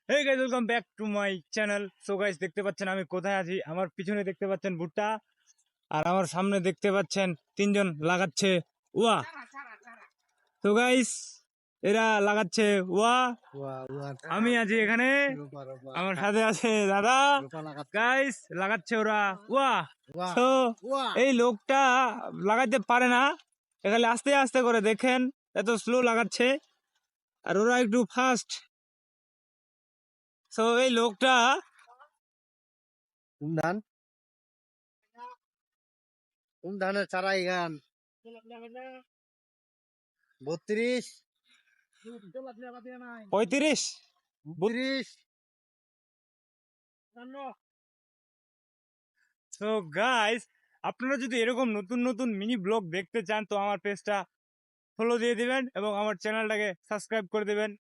Hey guys, welcome back to my channel. So guys, দেখতে পাচ্ছেন আমি কোথায় আছি। আমার পিছনে দেখতে পাচ্ছেন ভুট্টা, আর আমার সামনে দেখতে পাচ্ছেন তিনজন লাগাচ্ছে ওয়া। তো গাইস, এরা লাগাচ্ছে ওয়া। আমি আছি এখানে, আমার সাথে আছে দাদা। গাইস, লাগাচ্ছে ওরা ওয়া। তো এই লোকটা লাগাতে পারে না, এখানে আস্তে আস্তে করে দেখেন, এত স্লো লাগাচ্ছে, আর ওরা একটু ফাস্ট। তো এই লোকটা ধান ধানের চারাই গান 32 35 32 সো গাইস, আপনারা যদি এরকম নতুন নতুন মিনি ব্লগ দেখতে চান তো আমার পেজটা ফলো দিয়ে দিবেন এবং আমার চ্যানেলটাকে সাবস্ক্রাইব করে দিবেন।